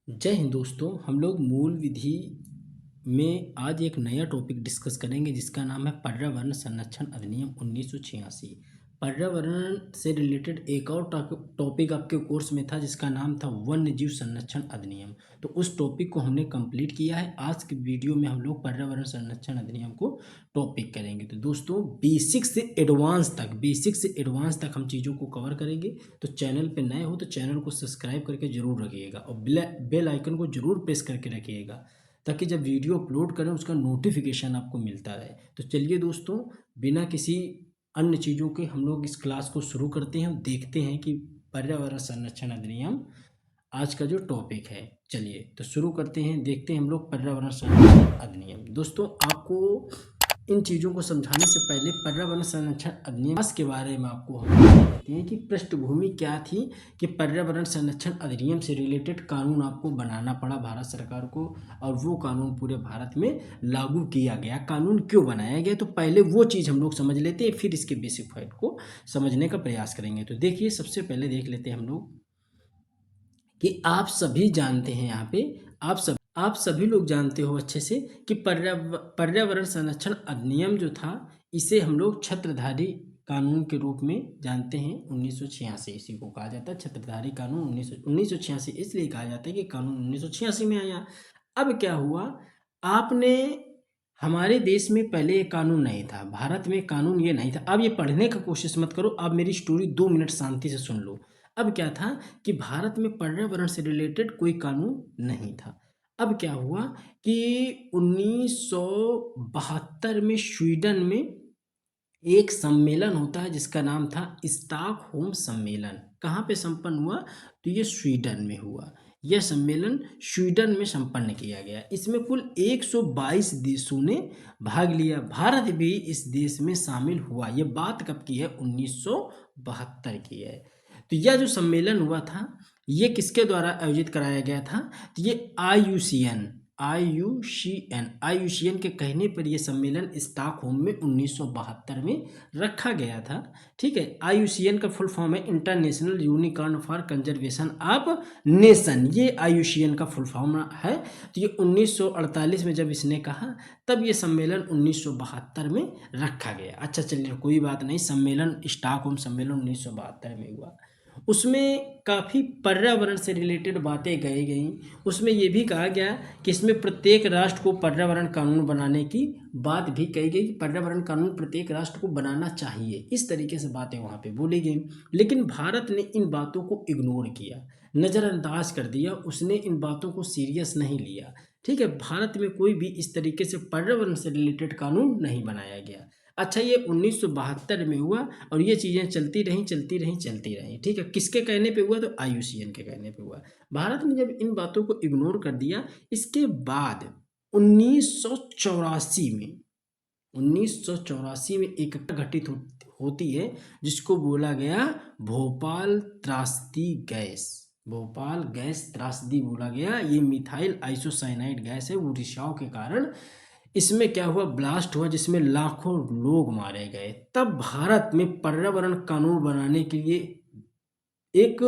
जय हिंद दोस्तों। हम लोग मूल विधि में आज एक नया टॉपिक डिस्कस करेंगे जिसका नाम है पर्यावरण संरक्षण अधिनियम 1986। पर्यावरण से रिलेटेड एक और टॉपिक आपके कोर्स में था जिसका नाम था वन्य जीव संरक्षण अधिनियम। तो उस टॉपिक को हमने कंप्लीट किया है। आज के वीडियो में हम लोग पर्यावरण संरक्षण अधिनियम को टॉपिक करेंगे। तो दोस्तों बेसिक से एडवांस तक हम चीज़ों को कवर करेंगे। तो चैनल पे नए हो तो चैनल को सब्सक्राइब करके जरूर रखिएगा और बेल आइकन को जरूर प्रेस करके रखिएगा ताकि जब वीडियो अपलोड करें उसका नोटिफिकेशन आपको मिलता रहे। तो चलिए दोस्तों, बिना किसी अन्य चीज़ों के हम लोग इस क्लास को शुरू करते हैं और देखते हैं कि पर्यावरण संरक्षण अधिनियम आज का जो टॉपिक है। चलिए तो शुरू करते हैं, देखते हैं हम लोग पर्यावरण संरक्षण अधिनियम। दोस्तों आपको इन चीज़ों को समझाने से पहले पर्यावरण संरक्षण अधिनियम के बारे में आपको हम बताते हैं कि पृष्ठभूमि क्या थी कि पर्यावरण संरक्षण अधिनियम से रिलेटेड कानून आपको बनाना पड़ा भारत सरकार को, और वो कानून पूरे भारत में लागू किया गया। कानून क्यों बनाया गया, तो पहले वो चीज़ हम लोग समझ लेते हैं, फिर इसके बेसिक फैक्ट को समझने का प्रयास करेंगे। तो देखिए, सबसे पहले देख लेते हैं हम लोग कि आप सभी जानते हैं, यहाँ पे आप सभी लोग जानते हो अच्छे से कि पर्यावरण संरक्षण अधिनियम जो था इसे हम लोग छत्रधारी कानून के रूप में जानते हैं। 1986 इसी को कहा जाता है छत्रधारी कानून। 1986 इसलिए कहा जाता है कि कानून 1986 में आया। अब क्या हुआ, आपने हमारे देश में पहले ये कानून नहीं था, भारत में कानून ये नहीं था। अब ये पढ़ने का कोशिश मत करो, अब मेरी स्टोरी 2 मिनट शांति से सुन लो। अब क्या था कि भारत में पर्यावरण से रिलेटेड कोई कानून नहीं था। अब क्या हुआ कि 1972 में स्वीडन में एक सम्मेलन होता है जिसका नाम था स्टॉकहोम सम्मेलन। कहाँ पे संपन्न हुआ, तो ये स्वीडन में हुआ। यह सम्मेलन स्वीडन में संपन्न किया गया। इसमें कुल 122 देशों ने भाग लिया, भारत भी इस देश में शामिल हुआ। यह बात कब की है, 1972 की है। तो यह जो सम्मेलन हुआ था ये किसके द्वारा आयोजित कराया गया था, तो ये आईयूसीएन के कहने पर यह सम्मेलन स्टॉकहोम में 1972 में रखा गया था। ठीक है, आईयूसीएन का फुल फॉर्म है international unicorn for conservation of nation. ये आईयूसीएन का फुल फॉर्म है। तो ये 1948 में जब इसने कहा तब ये सम्मेलन 1972 में रखा गया। अच्छा चलिए कोई बात नहीं, सम्मेलन स्टॉकहोम सम्मेलन 1972 में हुआ। उसमें काफ़ी पर्यावरण से रिलेटेड बातें कही गई। उसमें ये भी कहा गया कि इसमें प्रत्येक राष्ट्र को पर्यावरण कानून बनाने की बात भी कही गई। पर्यावरण कानून प्रत्येक राष्ट्र को बनाना चाहिए, इस तरीके से बातें वहाँ पे बोली गई। लेकिन भारत ने इन बातों को इग्नोर किया, नज़रअंदाज कर दिया, उसने इन बातों को सीरियस नहीं लिया। ठीक है, भारत में कोई भी इस तरीके से पर्यावरण से रिलेटेड कानून नहीं बनाया गया। अच्छा, ये 1972 में हुआ और ये चीज़ें चलती रहीं। ठीक है, किसके कहने पे हुआ, तो आईयूसीएन के कहने पे हुआ। भारत ने जब इन बातों को इग्नोर कर दिया, इसके बाद 1984 में एक घटित होती है जिसको बोला गया भोपाल गैस त्रासदी बोला गया। ये मिथाइल आइसोसाइनाइड गैस है, वो रिसाव के कारण इसमें क्या हुआ, ब्लास्ट हुआ जिसमें लाखों लोग मारे गए। तब भारत में पर्यावरण कानून बनाने के लिए एक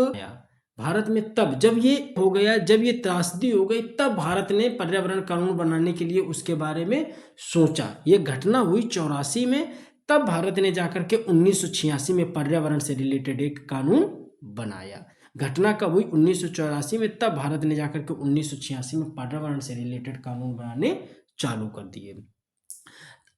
भारत में तब जब ये हो गया, जब ये त्रासदी हो गई, तब भारत ने पर्यावरण कानून बनाने के लिए उसके बारे में सोचा। ये घटना हुई 84 में, तब भारत ने जाकर के 1986 में पर्यावरण से रिलेटेड एक कानून बनाया। घटना कब हुई, 1984 में, तब भारत ने जाकर के 1986 में पर्यावरण से रिलेटेड कानून बनाने चालू कर दिए।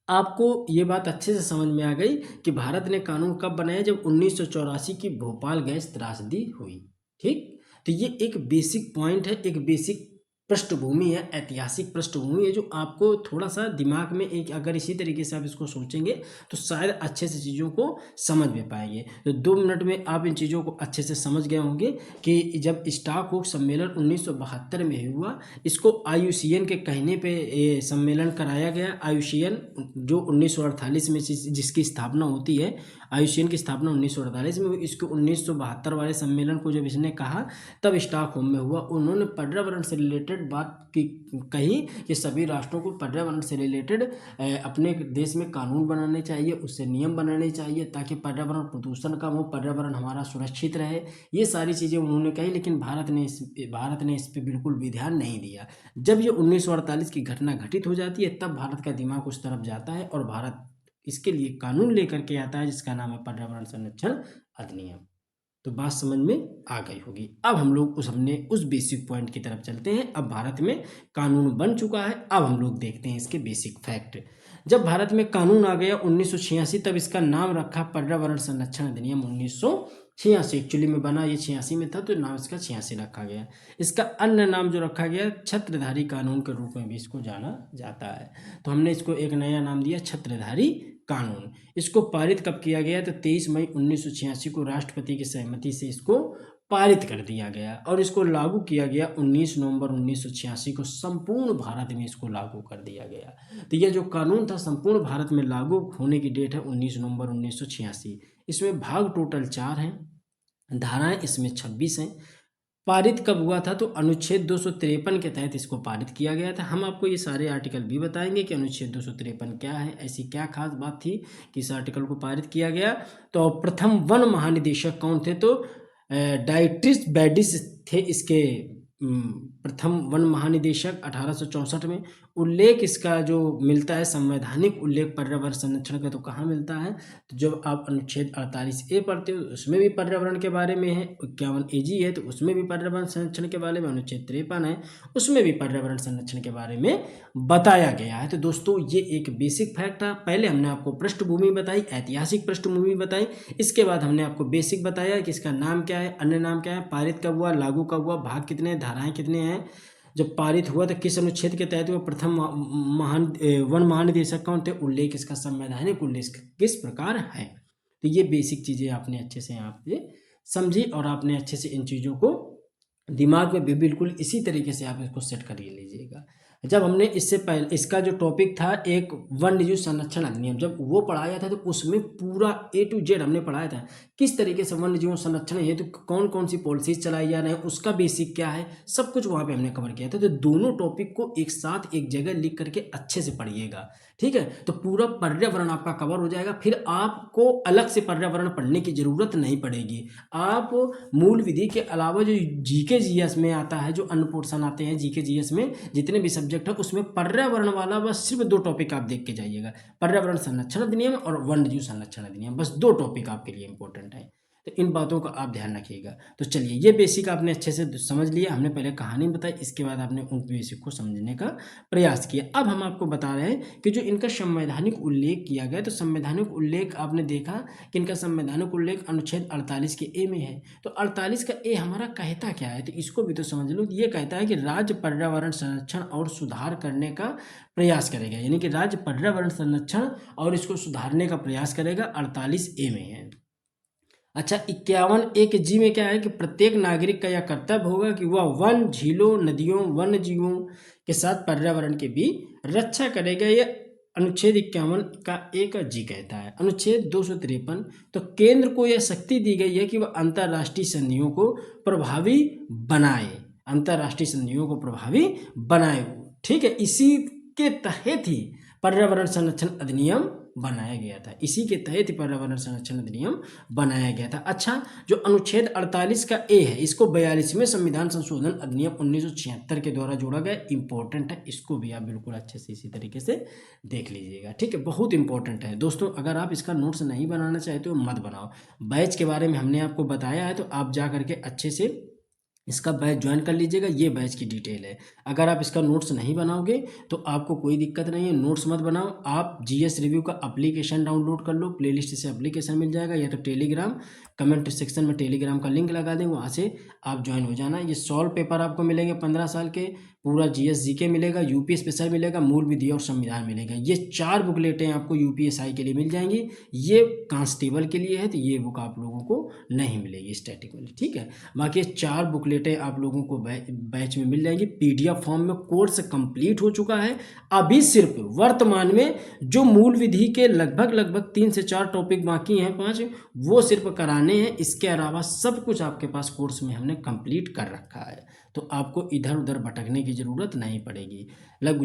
आपको ये बात अच्छे से समझ में आ गई कि भारत ने कानून कब बनाया, जब 1984 की भोपाल गैस त्रासदी हुई। ठीक, तो ये एक बेसिक पॉइंट है, एक बेसिक पृष्ठभूमि है, ऐतिहासिक पृष्ठभूमि है, जो आपको थोड़ा सा दिमाग में एक, अगर इसी तरीके से आप इसको सोचेंगे तो शायद अच्छे से चीज़ों को समझ में पाएंगे। तो 2 मिनट में आप इन चीज़ों को अच्छे से समझ गए होंगे कि जब स्टॉकहोम सम्मेलन 1972 में हुआ, इसको आईयूसीएन के कहने पे सम्मेलन कराया गया। आईयूसीएन जो 1948 में जिसकी स्थापना होती है, आईयूसीएन की स्थापना 1948 में हुई। इसको 1972 वाले सम्मेलन को जब इसने कहा तब स्टॉकहोम में हुआ। उन्होंने पर्यावरण से रिलेटेड रिलेटेड बात की कही कि सभी राष्ट्रों को पर्यावरण से रिलेटेड अपने देश में कानून बनाने चाहिए, उससे नियम बनाने चाहिए ताकि पर्यावरण प्रदूषण कम हो, पर्यावरण हमारा सुरक्षित रहे। ये सारी चीज़ें उन्होंने कही, लेकिन भारत ने इस पर बिल्कुल भी ध्यान नहीं दिया। जब ये 1948 की घटना घटित हो जाती है तब भारत का दिमाग उस तरफ जाता है और भारत इसके लिए कानून लेकर के आता है जिसका नाम है पर्यावरण संरक्षण अधिनियम। तो बात समझ में आ गई होगी। अब हम लोग उस बेसिक पॉइंट की तरफ चलते हैं। अब भारत में कानून बन चुका है, अब हम लोग देखते हैं इसके बेसिक फैक्ट। जब भारत में कानून आ गया 1986, तब इसका नाम रखा पर्यावरण संरक्षण अधिनियम 1986। एक्चुअली में बना ये 86 में था, तो नाम इसका 86 रखा गया। इसका अन्य नाम जो रखा गया छत्रधारी कानून के रूप में भी इसको जाना जाता है। तो हमने इसको एक नया नाम दिया छत्रधारी कानून। इसको पारित कब किया गया? तो 23 मई 1986 को राष्ट्रपति की सहमति से इसको पारित कर दिया गया और इसको लागू किया गया 19 नवंबर 1986 को संपूर्ण भारत में इसको लागू कर दिया गया। तो यह जो कानून था संपूर्ण भारत में लागू होने की डेट है 19 नवंबर 1986। इसमें भाग टोटल 4 हैं, धाराएं इसमें 26 हैं। पारित कब हुआ था? तो अनुच्छेद 253 के तहत इसको पारित किया गया था। हम आपको ये सारे आर्टिकल भी बताएंगे कि अनुच्छेद 253 क्या है, ऐसी क्या खास बात थी कि इस आर्टिकल को पारित किया गया। तो प्रथम वन महानिदेशक कौन थे? तो डाइट्रिस बैडिस थे इसके प्रथम वन महानिदेशक 1864 में। उल्लेख इसका जो मिलता है संवैधानिक उल्लेख पर्यावरण संरक्षण का, तो कहाँ मिलता है? तो जब आप अनुच्छेद 48A पढ़ते हो उसमें भी पर्यावरण के बारे में है, 51AG है तो उसमें भी पर्यावरण संरक्षण के बारे में, अनुच्छेद 53 है उसमें भी पर्यावरण संरक्षण के बारे में बताया गया है। तो दोस्तों ये एक बेसिक फैक्ट था। पहले हमने आपको पृष्ठभूमि बताई, ऐतिहासिक पृष्ठभूमि बताई, इसके बाद हमने आपको बेसिक बताया कि इसका नाम क्या है, अन्य नाम क्या है, पारित कब हुआ, लागू कब हुआ, भाग कितने, धाराएं कितने हैं, जब पारित हुआ तो किस अनुच्छेद के तहत हुआ, प्रथम वन महानिदेशक कौन थे, उल्लेख इसका संवैधानिक उल्लेख किस प्रकार है। तो ये बेसिक चीज़ें आपने अच्छे से यहाँ पे समझी और आपने अच्छे से इन चीज़ों को दिमाग में भी बिल्कुल इसी तरीके से आप इसको सेट कर लीजिएगा। जब हमने इससे पहले इसका जो टॉपिक था एक वन्य जीव संरक्षण अधिनियम, जब वो पढ़ाया था तो उसमें पूरा A to Z हमने पढ़ाया था किस तरीके से वन्य जीवों संरक्षण हेतु तो कौन कौन सी पॉलिसीज चलाई जा रही है, उसका बेसिक क्या है, सब कुछ वहाँ पे हमने कवर किया था। तो दोनों टॉपिक को एक साथ एक जगह लिख करके अच्छे से पढ़िएगा, ठीक है। तो पूरा पर्यावरण आपका कवर हो जाएगा, फिर आपको अलग से पर्यावरण पढ़ने की जरूरत नहीं पड़ेगी। आप मूल विधि के अलावा जो जीके जीएस में आता है, जो अन्य पोर्शन आते हैं जीके जीएस में, जितने भी सब्जेक्ट है उसमें पर्यावरण वाला बस सिर्फ 2 टॉपिक आप देख के जाइएगा, पर्यावरण संरक्षण अधिनियम और वन्य जीव संरक्षण अधिनियम, बस 2 टॉपिक आपके लिए इंपॉर्टेंट है। तो इन बातों का आप ध्यान रखिएगा। तो चलिए ये बेसिक आपने अच्छे से समझ लिया, हमने पहले कहानी बताई, इसके बाद आपने उन बेसिक को समझने का प्रयास किया। अब हम आपको बता रहे हैं कि जो इनका संवैधानिक उल्लेख किया गया, तो संवैधानिक उल्लेख आपने देखा कि इनका संवैधानिक उल्लेख अनुच्छेद 48 के ए में है। तो 48 का ए हमारा कहता क्या है, तो इसको भी तो समझ लो। ये कहता है कि राज्य पर्यावरण संरक्षण और सुधार करने का प्रयास करेगा, यानी कि राज्य पर्यावरण संरक्षण और इसको सुधारने का प्रयास करेगा, 48A में है। अच्छा 51A जी में क्या है कि प्रत्येक नागरिक का यह कर्तव्य होगा कि वह वन, झीलों, नदियों, वन्य जीवों के साथ पर्यावरण की भी रक्षा करेगा। यह अनुच्छेद 51 का एक जी कहता है। अनुच्छेद 253, तो केंद्र को यह शक्ति दी गई है कि वह अंतर्राष्ट्रीय संधियों को प्रभावी बनाए, अंतर्राष्ट्रीय संधियों को प्रभावी बनाए, ठीक है। इसी के तहत ही पर्यावरण संरक्षण अधिनियम बनाया गया था, इसी के तहत पर्यावरण संरक्षण अधिनियम बनाया गया था। अच्छा जो अनुच्छेद 48 का ए है, इसको 42वें संविधान संशोधन अधिनियम 1976 के द्वारा जोड़ा गया, इंपॉर्टेंट है, इसको भी आप बिल्कुल अच्छे से इसी तरीके से देख लीजिएगा, ठीक है, बहुत इंपॉर्टेंट है दोस्तों। अगर आप इसका नोट्स नहीं बनाना चाहते हो मत बनाओ, बैच के बारे में हमने आपको बताया है, तो आप जा करके अच्छे से इसका बैच ज्वाइन कर लीजिएगा, ये बैच की डिटेल है। अगर आप इसका नोट्स नहीं बनाओगे तो आपको कोई दिक्कत नहीं है, नोट्स मत बनाओ, आप जीएस रिव्यू का एप्लीकेशन डाउनलोड कर लो, प्लेलिस्ट से एप्लीकेशन मिल जाएगा, या तो टेलीग्राम, कमेंट सेक्शन में टेलीग्राम का लिंक लगा दें, वहाँ से आप ज्वाइन हो जाना। ये सॉल्व पेपर आपको मिलेंगे 15 साल के, पूरा जीएस जीके मिलेगा, यूपी स्पेशल मिलेगा, मूल विधि और संविधान मिलेगा। ये 4 बुकलेटें आपको यूपीएसआई के लिए मिल जाएंगी, ये कांस्टेबल के लिए है, तो ये बुक आप लोगों को नहीं मिलेगी स्टैटिक वाली, ठीक है। बाकी 4 बुकलेटें आप लोगों को बैच में मिल जाएंगी, पीडीएफ फॉर्म में। कोर्स कंप्लीट हो चुका है, अभी सिर्फ वर्तमान में जो मूल विधि के लगभग 3 से 4 टॉपिक बाकी हैं, 5 वो सिर्फ कराने हैं, इसके अलावा सब कुछ आपके पास कोर्स में हमने कंप्लीट कर रखा है। तो आपको इधर उधर भटकने की की ज़रूरत नहीं पड़ेगी।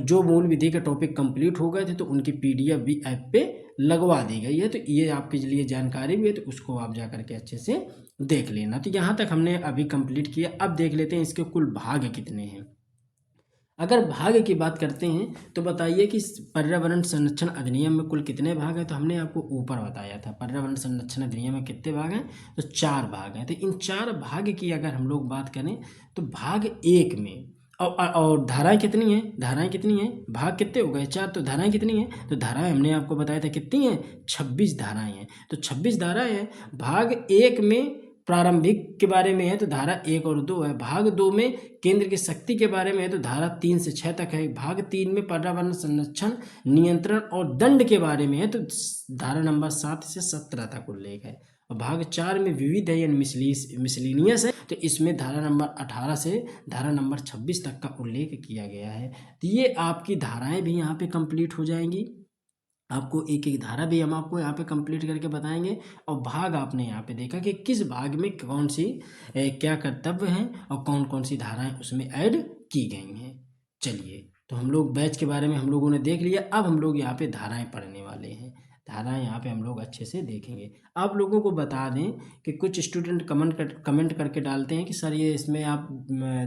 जो मूल विधि के टॉपिक कंप्लीट हो गए थे तो उनकी PDF भी ऐप पे लगवा दी गई है, तो ये आपके लिए जानकारी भी है, तो उसको आप जा करके अच्छे से देख लेना। तो यहाँ तक हमने अभी कंप्लीट किया। अब देख लेते हैं इसके कुल भाग कितने हैं। अगर भाग की बात करते हैं तो बताइए कि पर्यावरण संरक्षण अधिनियम में कुल कितने भाग हैं। तो हमने आपको ऊपर बताया था पर्यावरण संरक्षण अधिनियम में कितने भाग हैं, तो 4 भाग हैं। तो इन 4 भाग की अगर हम लोग बात करें तो भाग 1 में और धाराएं कितनी हैं, धाराएं कितनी हैं, भाग कितने हो गए 4, तो धाराएं कितनी हैं, तो धाराएं हमने आपको बताया था कितनी हैं, 26 धाराएं हैं। तो 26 धाराएं हैं। भाग 1 में प्रारंभिक के बारे में है तो धारा 1 और 2 है। भाग 2 में केंद्र की शक्ति के बारे में है तो धारा 3 से 6 तक है। भाग 3 में पर्यावरण संरक्षण, नियंत्रण और दंड के बारे में है तो धारा नंबर 7 से 17 तक उल्लेख है। और भाग 4 में विविध है यानी मिसलिनियस है, तो इसमें धारा नंबर 18 से धारा नंबर 26 तक का उल्लेख किया गया है। तो ये आपकी धाराएं भी यहाँ पे कंप्लीट हो जाएंगी। आपको एक एक धारा भी हम आपको यहाँ पे कंप्लीट करके बताएंगे। और भाग आपने यहाँ पे देखा कि किस भाग में कौन सी क्या कर्तव्य हैं और कौन कौन सी धाराएं उसमें ऐड की गई हैं। चलिए, तो हम लोग बैच के बारे में हम लोगों ने देख लिया। अब हम लोग यहाँ पे धाराएं पढ़ने वाले हैं। धाराएं यहाँ पे हम लोग अच्छे से देखेंगे। आप लोगों को बता दें कि कुछ स्टूडेंट कमेंट करके डालते हैं कि सर ये इसमें आप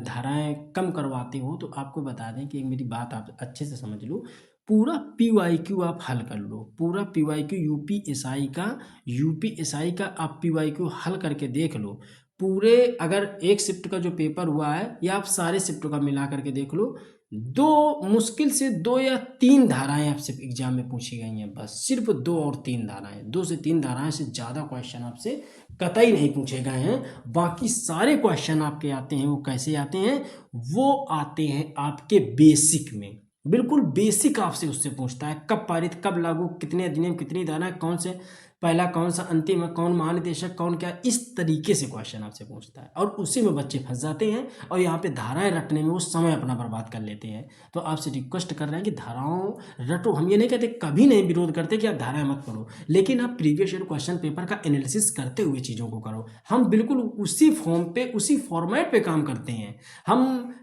धाराएं कम करवाते हो, तो आपको बता दें कि मेरी बात आप अच्छे से समझ लो। पूरा PYQ आप हल कर लो, पूरा PYQ यूपीएसआई का आप PYQ हल करके देख लो। पूरे अगर एक शिफ्ट का जो पेपर हुआ है या आप सारे शिफ्टों का मिला करके देख लो, मुश्किल से 2 या 3 धाराएं आपसे एग्जाम में पूछी गई हैं। बस सिर्फ 2 और 3 धाराएं, 2 से 3 धाराएं से ज़्यादा क्वेश्चन आपसे कतई नहीं पूछे गए हैं। बाकी सारे क्वेश्चन आपके आते हैं, वो कैसे आते हैं, वो आते हैं आपके बेसिक में, बिल्कुल बेसिक आपसे उससे पूछता है। कब पारित, कब लागू, कितने अधिनियम, कितनी धाराएं, कौन से पहला, कौन सा अंतिम है, कौन महानिदेशक, कौन क्या, इस तरीके से क्वेश्चन आपसे पूछता है। और उसी में बच्चे फंस जाते हैं और यहाँ पे धाराएं रटने में वो समय अपना बर्बाद कर लेते हैं। तो आपसे रिक्वेस्ट कर रहे हैं कि धाराओं रटो। हम ये नहीं कहते, कभी नहीं विरोध करते कि आप धाराएं मत पढ़ो, लेकिन आप प्रीवियस ईयर क्वेश्चन पेपर का एनालिसिस करते हुए चीज़ों को करो। हम बिल्कुल उसी फॉर्म पे, उसी फॉर्मेट पे काम करते हैं।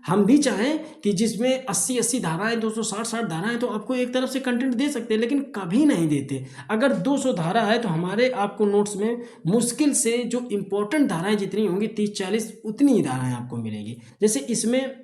हम भी चाहें कि जिसमें 80 धाराएं, 260 धाराएं, तो आपको एक तरफ से कंटेंट दे सकते हैं, लेकिन कभी नहीं देते। अगर 200 धारा है तो हमारे आपको नोट्स में मुश्किल से जो इंपॉर्टेंट धाराएं जितनी होंगी 30-40 उतनी ही धाराएं आपको मिलेगी। जैसे इसमें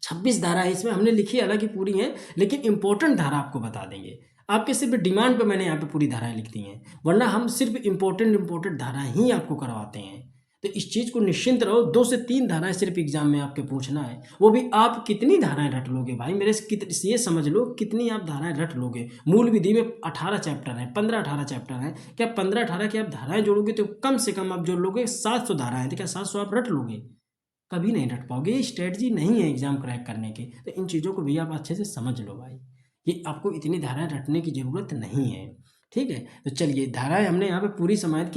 26 धारा है, इसमें हमने लिखी हालांकि पूरी है, लेकिन इंपॉर्टेंट धारा आपको बता देंगे। आपके सिर्फ डिमांड पे मैंने यहाँ पे पूरी धाराएं लिख दी हैं, वरना हम सिर्फ इंपॉर्टेंट धाराएं ही आपको करवाते हैं। तो इस चीज़ को निश्चिंत रहो। 2 से 3 धाराएं सिर्फ एग्जाम में आपके पूछना है, वो भी आप कितनी धाराएं रट लोगे भाई मेरे से, ये समझ लो कितनी आप धाराएं रट लोगे। मूल विधि में 18 चैप्टर हैं, 15-18 चैप्टर हैं। क्या 15-18 की आप धाराएं जोड़ोगे तो कम से कम आप जोड़ लोगे 700 धाराएं, तो क्या 700 आप रट लोगे? कभी नहीं रट पाओगे। ये स्ट्रेटजी नहीं है एग्जाम क्रैक करने की। तो इन चीज़ों को भी आप अच्छे से समझ लो भाई, कि आपको इतनी धाराएं रटने की ज़रूरत नहीं है। ठीक है, तो चलिए, धाराएं हमने यहाँ पे पूरी समाहित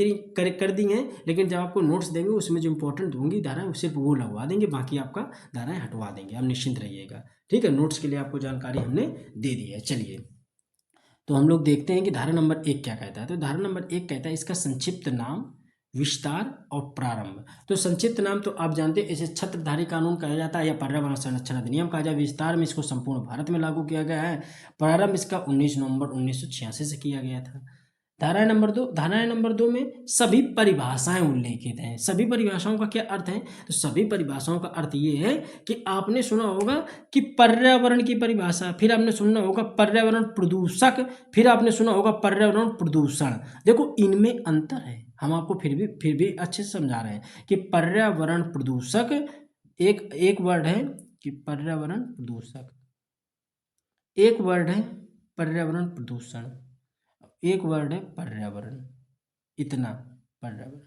कर दी हैं, लेकिन जब आपको नोट्स देंगे उसमें जो इंपॉर्टेंट होंगी धाराएं सिर्फ वो लगवा देंगे, बाकी आपका धाराएं हटवा देंगे। आप निश्चिंत रहिएगा। ठीक है, नोट्स के लिए आपको जानकारी हमने दे दी है। चलिए, तो हम लोग देखते हैं कि धारा नंबर 1 क्या कहता है। तो धारा नंबर 1 कहता है इसका संक्षिप्त नाम, विस्तार और प्रारंभ। तो संक्षिप्त नाम तो आप जानते हैं, इसे छत्रधारी कानून कहा जाता है या पर्यावरण संरक्षण अधिनियम कहा जाए। विस्तार में इसको संपूर्ण भारत में लागू किया गया है। प्रारंभ इसका 19 नवंबर 1986 से किया गया था। धारा नंबर 2 में सभी परिभाषाएं उल्लेखित हैं। सभी परिभाषाओं का क्या अर्थ है? तो सभी परिभाषाओं का अर्थ ये है कि आपने सुना होगा कि पर्यावरण की परिभाषा, फिर आपने सुना होगा पर्यावरण प्रदूषक, फिर आपने सुना होगा पर्यावरण प्रदूषण। देखो, इनमें अंतर है। हम आपको फिर भी अच्छे से समझा रहे हैं कि पर्यावरण प्रदूषक एक वर्ड है कि पर्यावरण प्रदूषक, एक वर्ड है पर्यावरण प्रदूषण, एक वर्ड है पर्यावरण, इतना पर्यावरण,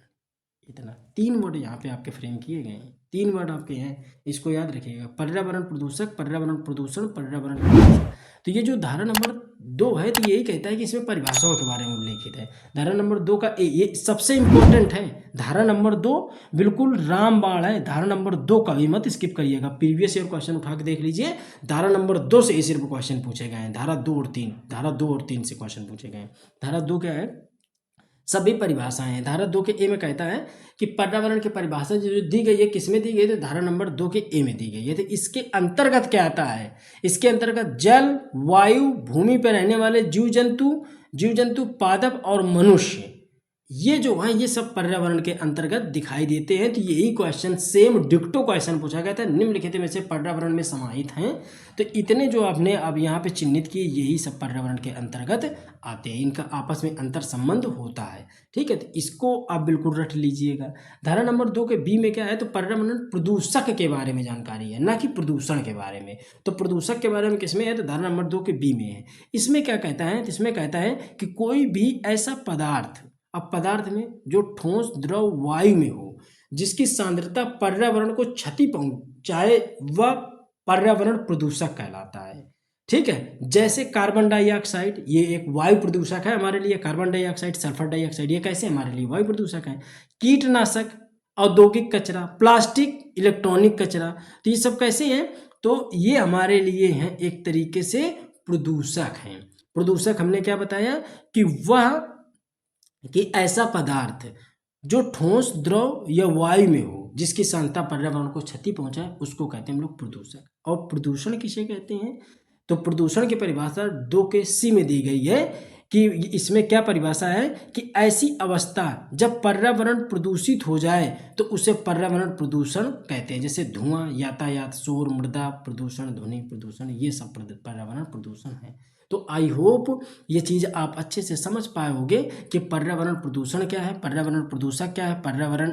इतना 3 वर्ड यहाँ पे आपके फ्रेम किए गए हैं। 3 वर्ड आपके हैं, इसको याद रखिएगा। पर्यावरण प्रदूषक, पर्यावरण प्रदूषण, पर्यावरण प्रदूषण। तो ये जो धारा नंबर 2 है, तो यही कहता है कि इसमें परिभाषाओं के बारे में उल्लेखित है। धारा नंबर 2 का ये सबसे इंपॉर्टेंट है। धारा नंबर 2 बिल्कुल रामबाण है। धारा नंबर 2 का भी मत स्किप करिएगा। प्रीवियस ईयर क्वेश्चन उठा के देख लीजिए, धारा नंबर 2 से सिर्फ क्वेश्चन पूछे गए हैं। धारा 2 और 3 से क्वेश्चन पूछे गए हैं। धारा 2 क्या है? सभी परिभाषाएं हैं। धारा 2 के ए में कहता है कि पर्यावरण की परिभाषा जो दी गई है किसमें दी गई, तो धारा नंबर 2 के ए में दी गई है। तो इसके अंतर्गत क्या आता है, इसके अंतर्गत जल, वायु, भूमि पर रहने वाले जीव जंतु, पादप और मनुष्य, ये जो है ये सब पर्यावरण के अंतर्गत दिखाई देते हैं। तो यही क्वेश्चन सेम डिक्टो क्वेश्चन पूछा गया था, निम्नलिखित में से पर्यावरण में समाहित हैं। तो इतने जो आपने अब यहाँ पे चिन्हित किए यही सब पर्यावरण के अंतर्गत आते हैं, इनका आपस में अंतर संबंध होता है। ठीक है, तो इसको आप बिल्कुल रट लीजिएगा। धारा नंबर 2 के बी में क्या है, तो पर्यावरण प्रदूषक के बारे में जानकारी है, ना कि प्रदूषण के बारे में। तो प्रदूषक के बारे में किसमें है, तो धारा नंबर 2 के बी में है। इसमें क्या कहता है, इसमें कहता है कि कोई भी ऐसा पदार्थ, अब पदार्थ में जो ठोस, द्रव, वायु में हो, जिसकी सांद्रता पर्यावरण को क्षति पहुंचाए, वह पर्यावरण प्रदूषक कहलाता है। ठीक है, जैसे कार्बन डाइऑक्साइड, ये एक वायु प्रदूषक है हमारे लिए। कार्बन डाइऑक्साइड, सल्फर डाइऑक्साइड, ये कैसे हमारे लिए वायु प्रदूषक है। कीटनाशक, औद्योगिक कचरा, प्लास्टिक, इलेक्ट्रॉनिक कचरा, तो ये सब कैसे हैं, तो ये हमारे लिए हैं एक तरीके से प्रदूषक हैं। प्रदूषक हमने क्या बताया कि वह कि ऐसा पदार्थ जो ठोस, द्रव या वायु में हो, जिसकी सांद्रता पर्यावरण को क्षति पहुंचाए, उसको कहते हैं हम लोग प्रदूषक। और प्रदूषण किसे कहते हैं, तो प्रदूषण की परिभाषा 2 के सी में दी गई है कि इसमें क्या परिभाषा है कि ऐसी अवस्था जब पर्यावरण प्रदूषित हो जाए तो उसे पर्यावरण प्रदूषण कहते हैं। जैसे धुआं, यातायात, शोर, मृदा प्रदूषण, ध्वनि प्रदूषण, ये सब पर्यावरण प्रदूषण है। तो आई होप ये चीज़ आप अच्छे से समझ पाए होंगे कि पर्यावरण प्रदूषण क्या है, पर्यावरण प्रदूषक क्या है, पर्यावरण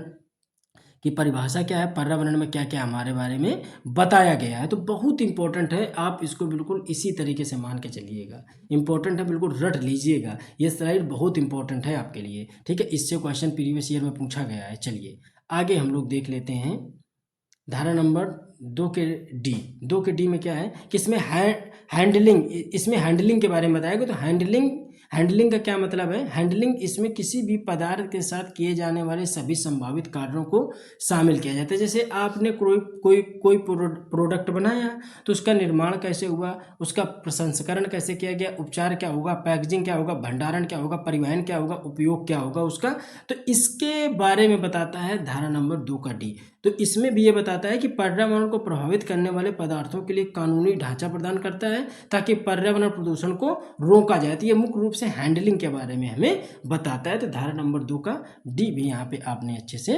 की परिभाषा क्या है, पर्यावरण में क्या क्या हमारे बारे में बताया गया है। तो बहुत इंपॉर्टेंट है, आप इसको बिल्कुल इसी तरीके से मान के चलिएगा। इंपॉर्टेंट है, बिल्कुल रट लीजिएगा, ये स्लाइड बहुत इंपॉर्टेंट है आपके लिए। ठीक है, इससे क्वेश्चन प्रीवियस ईयर में पूछा गया है। चलिए आगे हम लोग देख लेते हैं धारा नंबर 2 के डी में क्या है कि इसमें हैंडलिंग, इसमें हैंडलिंग के बारे में बताया गया। तो हैंडलिंग का क्या मतलब है, हैंडलिंग इसमें किसी भी पदार्थ के साथ किए जाने वाले सभी संभावित कार्यों को शामिल किया जाता है। जैसे आपने कोई प्रोडक्ट बनाया तो उसका निर्माण कैसे हुआ, उसका प्रसंस्करण कैसे किया गया, उपचार क्या होगा, पैकेजिंग क्या होगा, भंडारण क्या होगा, परिवहन क्या होगा, उपयोग क्या होगा उसका, तो इसके बारे में बताता है धारा नंबर 2 का डी। तो इसमें भी ये बताता है कि पर्यावरण को प्रभावित करने वाले पदार्थों के लिए कानूनी ढांचा प्रदान करता है ताकि पर्यावरण प्रदूषण को रोका जाए। तो ये मुख्य रूप से हैंडलिंग के बारे में हमें बताता है। तो धारा नंबर 2 का डी भी यहाँ पे आपने अच्छे से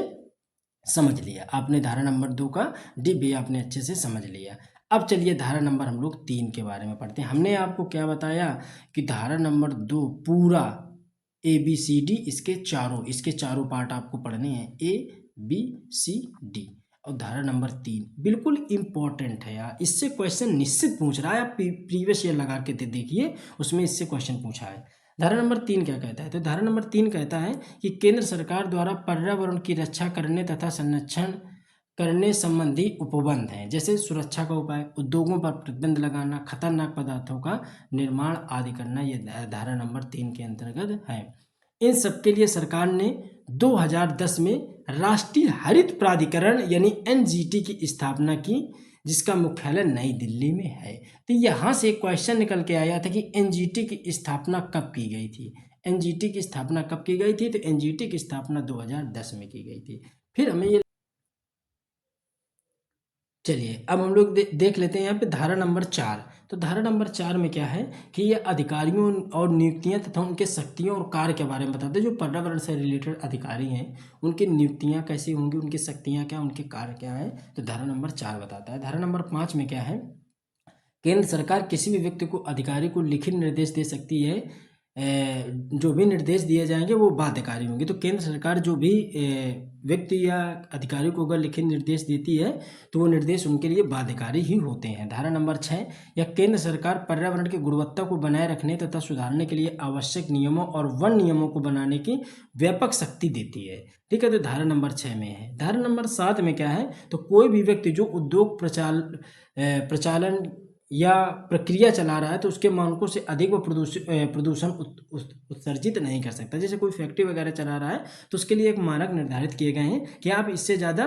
समझ लिया, आपने धारा नंबर 2 का डी भी आपने अच्छे से समझ लिया। अब चलिए धारा नंबर हम लोग 3 के बारे में पढ़ते हैं। हमने आपको क्या बताया कि धारा नंबर 2 पूरा ABCD, इसके चारों पार्ट आपको पढ़ने हैं, ABCD। और धारा नंबर 3 बिल्कुल इंपॉर्टेंट है यार, इससे क्वेश्चन निश्चित पूछ रहा है। आप प्रीवियस ईयर लगा के देखिए, उसमें इससे क्वेश्चन पूछा है। धारा नंबर 3 क्या कहता है, तो धारा नंबर 3 कहता है कि केंद्र सरकार द्वारा पर्यावरण की रक्षा करने तथा संरक्षण करने संबंधी उपबंध हैं, जैसे सुरक्षा का उपाय, उद्योगों पर प्रतिबंध लगाना, खतरनाक पदार्थों का निर्माण आदि करना, ये धारा नंबर 3 के अंतर्गत है। इन सबके लिए सरकार ने 2010 में राष्ट्रीय हरित प्राधिकरण यानी NGT की स्थापना की, जिसका मुख्यालय नई दिल्ली में है। तो यहाँ से एक क्वेश्चन निकल के आया था कि NGT की स्थापना कब की गई थी। NGT की स्थापना कब की गई थी, तो NGT की स्थापना 2010 में की गई थी। फिर हमें ये चलिए अब हम लोग देख लेते हैं यहाँ पे धारा नंबर 4। तो धारा नंबर 4 में क्या है कि ये अधिकारियों और नियुक्तियां तथा उनके शक्तियों और कार्य के बारे में बताते हैं। जो पर्यावरण से रिलेटेड अधिकारी हैं उनकी नियुक्तियां कैसी होंगी, उनकी शक्तियां क्या, उनके कार्य क्या है, तो धारा नंबर 4 बताता है। धारा नंबर 5 में क्या है, केंद्र सरकार किसी भी व्यक्ति को, अधिकारी को लिखित निर्देश दे सकती है, जो भी निर्देश दिए जाएंगे वो बाध्यकारी होंगे। तो केंद्र सरकार जो भी व्यक्ति या अधिकारी को अगर लिखित निर्देश देती है तो वो निर्देश उनके लिए बाध्यकारी ही होते हैं। धारा नंबर 6, या केंद्र सरकार पर्यावरण की गुणवत्ता को बनाए रखने तथा सुधारने के लिए आवश्यक नियमों और वन नियमों को बनाने की व्यापक शक्ति देती है। ठीक है, तो धारा नंबर 6 में है। धारा नंबर 7 में क्या है, तो कोई भी व्यक्ति जो उद्योग प्रचालन या प्रक्रिया चला रहा है तो उसके मानकों से अधिक वो प्रदूषण उत्सर्जित नहीं कर सकता। जैसे कोई फैक्ट्री वगैरह चला रहा है तो उसके लिए एक मानक निर्धारित किए गए हैं कि आप इससे ज़्यादा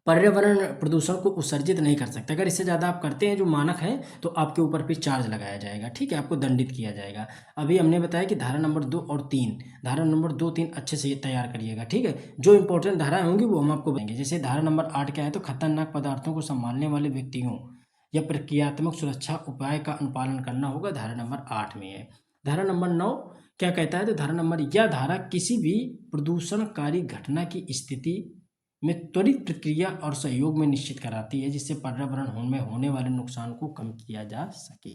पर्यावरण प्रदूषण को उत्सर्जित नहीं कर सकते। अगर इससे ज़्यादा आप करते हैं जो मानक है तो आपके ऊपर फिर चार्ज लगाया जाएगा, ठीक है, आपको दंडित किया जाएगा। अभी हमने बताया कि धारा नंबर 2 और 3, धारा नंबर 2, 3 अच्छे से तैयार करिएगा, ठीक है। जो इंपॉर्टेंट धाराएं होंगी वो हम आपको बताएंगे। जैसे धारा नंबर 8 क्या है, तो खतरनाक पदार्थों को संभालने वाले व्यक्तियों या प्रक्रियात्मक सुरक्षा उपाय का अनुपालन करना होगा, धारा नंबर 8 में है। धारा नंबर 9 क्या कहता है, तो धारा नंबर, यह धारा किसी भी प्रदूषणकारी घटना की स्थिति में त्वरित प्रक्रिया और सहयोग में निश्चित कराती है, जिससे पर्यावरण में होने वाले नुकसान को कम किया जा सके।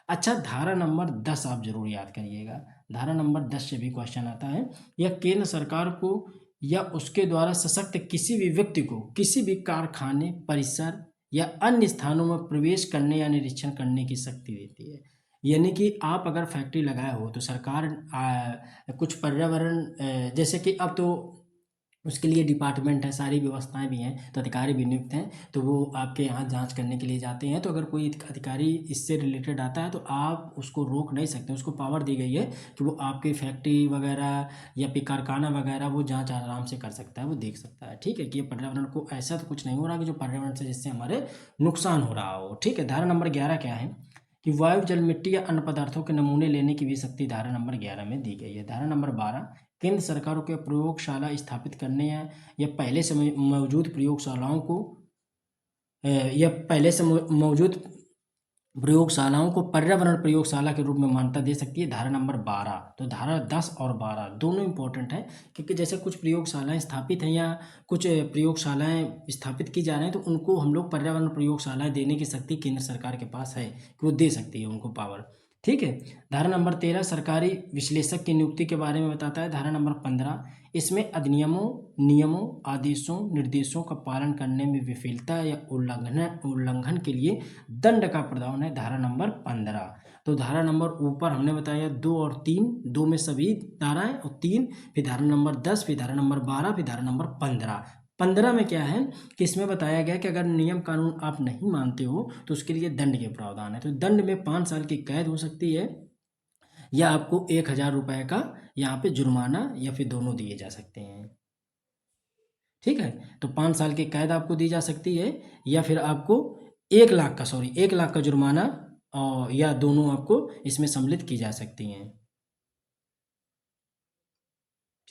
अच्छा, धारा नंबर 10 आप जरूर याद करिएगा। धारा नंबर 10 से भी क्वेश्चन आता है, यह केंद्र सरकार को या उसके द्वारा सशक्त किसी भी व्यक्ति को किसी भी कारखाने, परिसर या अन्य स्थानों में प्रवेश करने या निरीक्षण करने की शक्ति देती है। यानी कि आप अगर फैक्ट्री लगाए हो तो सरकार कुछ पर्यावरण जैसे कि अब तो उसके लिए डिपार्टमेंट है, सारी व्यवस्थाएं भी हैं, तो अधिकारी भी नियुक्त हैं, तो वो आपके यहाँ जांच करने के लिए जाते हैं। तो अगर कोई अधिकारी इससे रिलेटेड आता है तो आप उसको रोक नहीं सकते, उसको पावर दी गई है कि वो आपकी फैक्ट्री वगैरह या फिर कारखाना वगैरह वो जांच आराम से कर सकता है, वो देख सकता है, ठीक है, कि ये पर्यावरण को ऐसा तो कुछ नहीं हो रहा कि जो पर्यावरण से जिससे हमारे नुकसान हो रहा हो, ठीक है। धारा नंबर 11 क्या है कि वायु, जल, मिट्टी या अन्य पदार्थों के नमूने लेने की भी शक्ति धारा नंबर 11 में दी गई है। धारा नंबर 12, केंद्र सरकारों के प्रयोगशाला स्थापित करने या पहले से मौजूद प्रयोगशालाओं को या पहले से मौजूद प्रयोगशालाओं को पर्यावरण प्रयोगशाला के रूप में मान्यता दे सकती है, धारा नंबर 12। तो धारा 10 और 12 दोनों इंपॉर्टेंट है, क्योंकि जैसे कुछ प्रयोगशालाएं स्थापित हैं या कुछ प्रयोगशालाएं स्थापित की जा रही हैं तो उनको हम लोग पर्यावरण प्रयोगशालाएं देने की शक्ति केंद्र सरकार के पास है कि वो दे सकती है उनको पावर, ठीक है। धारा नंबर 13 सरकारी विश्लेषक की नियुक्ति के बारे में बताता है। धारा नंबर 15 इसमें अधिनियमों, नियमों, आदेशों, निर्देशों का पालन करने में विफलता या उल्लंघन के लिए दंड का प्रावधान है, धारा नंबर 15। तो धारा नंबर ऊपर हमने बताया 2 और 3, 2 में सभी धाराएं और 3, फिर धारा नंबर 10, फिर धारा नंबर 12, फिर धारा नंबर 15। 15 में क्या है कि इसमें बताया गया कि अगर नियम कानून आप नहीं मानते हो तो उसके लिए दंड के प्रावधान है। तो दंड में 5 साल की कैद हो सकती है या आपको 1000 रुपए का यहाँ पे जुर्माना या फिर दोनों दिए जा सकते हैं, ठीक है। तो 5 साल की कैद आपको दी जा सकती है या फिर आपको 1 लाख का जुर्माना और या दोनों आपको इसमें सम्मिलित की जा सकती हैं,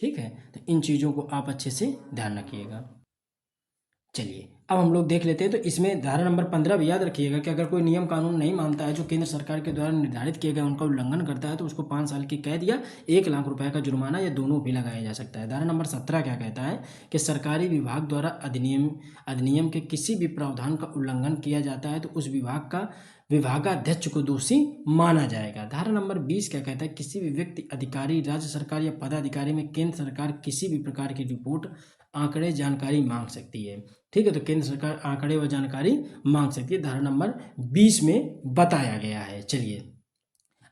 ठीक है। तो इन चीज़ों को आप अच्छे से ध्यान रखिएगा। चलिए अब हम लोग देख लेते हैं। तो इसमें धारा नंबर 15 भी याद रखिएगा कि अगर कोई नियम कानून नहीं मानता है जो केंद्र सरकार के द्वारा निर्धारित किए गए उनका उल्लंघन करता है तो उसको 5 साल की कैद या 1 लाख रुपए का जुर्माना या दोनों भी लगाया जा सकता है। धारा नंबर 17 क्या कहता है कि सरकारी विभाग द्वारा अधिनियम के किसी भी प्रावधान का उल्लंघन किया जाता है तो उस विभागाध्यक्ष को दोषी माना जाएगा। धारा नंबर 20 क्या कहता है, किसी भी व्यक्ति, अधिकारी, राज्य सरकार या पदाधिकारी में केंद्र सरकार किसी भी प्रकार की रिपोर्ट, आंकड़े, जानकारी मांग सकती है, ठीक है। तो केंद्र सरकार आंकड़े व जानकारी मांग सकती है, धारा नंबर 20 में बताया गया है। चलिए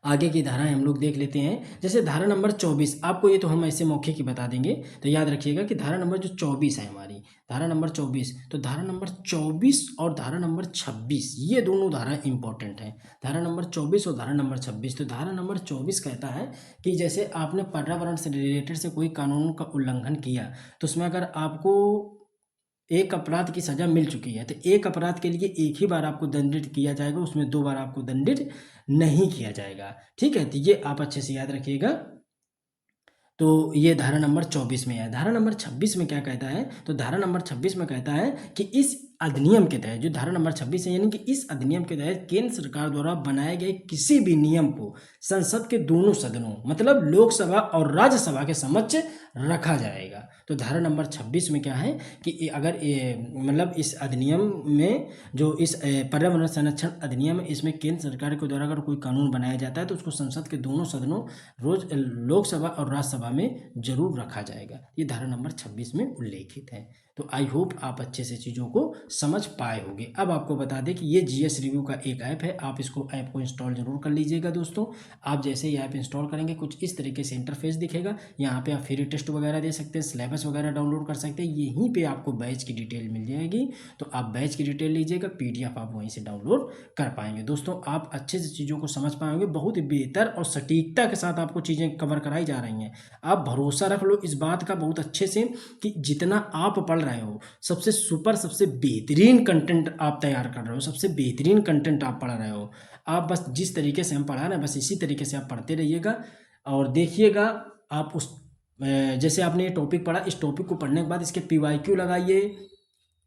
आगे की धाराएं हम लोग देख लेते हैं। जैसे धारा नंबर 24, आपको ये तो हम ऐसे मौके की बता देंगे, तो याद रखिएगा कि धारा नंबर जो 24 है हमारी, धारा नंबर 24, तो धारा नंबर 24 और धारा नंबर 26 ये दोनों धारा इंपॉर्टेंट हैं। धारा नंबर 24 और धारा नंबर 26। तो धारा नंबर 24 कहता है कि जैसे आपने पर्यावरण से रिलेटेड से कोई कानून का उल्लंघन किया तो उसमें अगर आपको एक अपराध की सजा मिल चुकी है तो एक अपराध के लिए एक ही बार आपको दंडित किया जाएगा, उसमें 2 बार आपको दंडित नहीं किया जाएगा, ठीक है। तो ये आप अच्छे से याद रखिएगा। तो ये धारा नंबर 24 में है। धारा नंबर 26 में क्या कहता है, तो धारा नंबर 26 में कहता है कि इस अधिनियम के तहत, जो धारा नंबर 26 है, यानी कि इस अधिनियम के तहत केंद्र सरकार द्वारा बनाए गए किसी भी नियम को संसद के दोनों सदनों मतलब लोकसभा और राज्यसभा के समक्ष रखा जाएगा। तो धारा नंबर 26 में क्या है कि अगर मतलब इस अधिनियम में जो इस पर्यावरण संरक्षण अधिनियम है, इसमें केंद्र सरकार के द्वारा अगर कोई कानून बनाया जाता है तो उसको संसद के दोनों सदनों रोज लोकसभा और राज्यसभा में जरूर रखा जाएगा। ये धारा नंबर 26 में उल्लेखित है। तो आई होप आप अच्छे से चीज़ों को समझ पाए होंगे। अब आपको बता दें कि ये जीएस रिव्यू का एक ऐप है, आप इसको ऐप को इंस्टॉल जरूर कर लीजिएगा दोस्तों। आप जैसे ही ऐप इंस्टॉल करेंगे कुछ इस तरीके से इंटरफेस दिखेगा। यहाँ पे आप फ्री टेस्ट वगैरह दे सकते हैं, सिलेबस वगैरह डाउनलोड कर सकते हैं, यहीं पे आपको बैच की डिटेल मिल जाएगी। तो आप बैच की डिटेल लीजिएगा, PDF आप वहीं से डाउनलोड कर पाएंगे। दोस्तों आप अच्छे से चीज़ों को समझ पाएंगे, बहुत ही बेहतर और सटीकता के साथ आपको चीज़ें कवर कराई जा रही हैं। आप भरोसा रख लो इस बात का बहुत अच्छे से कि जितना आप पढ़ रहे रहे हो, सबसे सुपर, सबसे बेहतरीन कंटेंट आप तैयार कर रहे हो, सबसे बेहतरीन कंटेंट आप पढ़ा रहे हो। आप बस जिस तरीके से हम पढ़ा रहे हैं बस इसी तरीके से आप पढ़ते रहिएगा और देखिएगा आप उस जैसे आपने ये टॉपिक पढ़ा, इस टॉपिक को पढ़ने के बाद इसके PYQ लगाइए,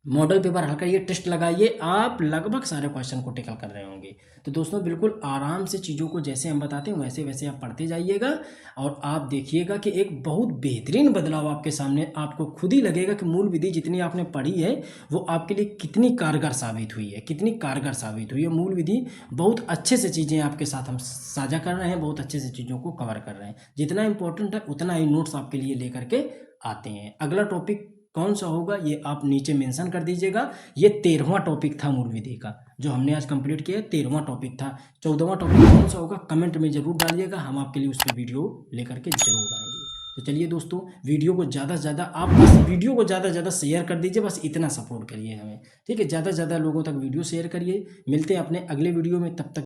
मॉडल पेपर हल करिए, टेस्ट लगाइए, आप लगभग सारे क्वेश्चन को टेकल कर रहे होंगे। तो दोस्तों बिल्कुल आराम से चीज़ों को जैसे हम बताते हैं वैसे वैसे आप पढ़ते जाइएगा और आप देखिएगा कि एक बहुत बेहतरीन बदलाव आपके सामने, आपको खुद ही लगेगा कि मूल विधि जितनी आपने पढ़ी है वो आपके लिए कितनी कारगर साबित हुई है, कितनी कारगर साबित हुई है। मूल विधि बहुत अच्छे से चीज़ें आपके साथ हम साझा कर रहे हैं, बहुत अच्छे से चीज़ों को कवर कर रहे हैं। जितना इंपॉर्टेंट है उतना ही नोट्स आपके लिए लेकर के आते हैं। अगला टॉपिक कौन सा होगा ये आप नीचे मेंशन कर दीजिएगा। ये 13वां टॉपिक था मूल विधि का जो हमने आज कंप्लीट किया, 13वां टॉपिक था। 14वां टॉपिक कौन सा होगा कमेंट में जरूर डालिएगा, हम आपके लिए उस पर वीडियो लेकर के जरूर आएंगे। तो चलिए दोस्तों, वीडियो को ज़्यादा से ज़्यादा आप बस वीडियो को ज़्यादा से ज़्यादा शेयर कर दीजिए, बस इतना सपोर्ट करिए हमें, ठीक है। ज़्यादा से ज़्यादा लोगों तक वीडियो शेयर करिए। मिलते हैं अपने अगले वीडियो में, तब तक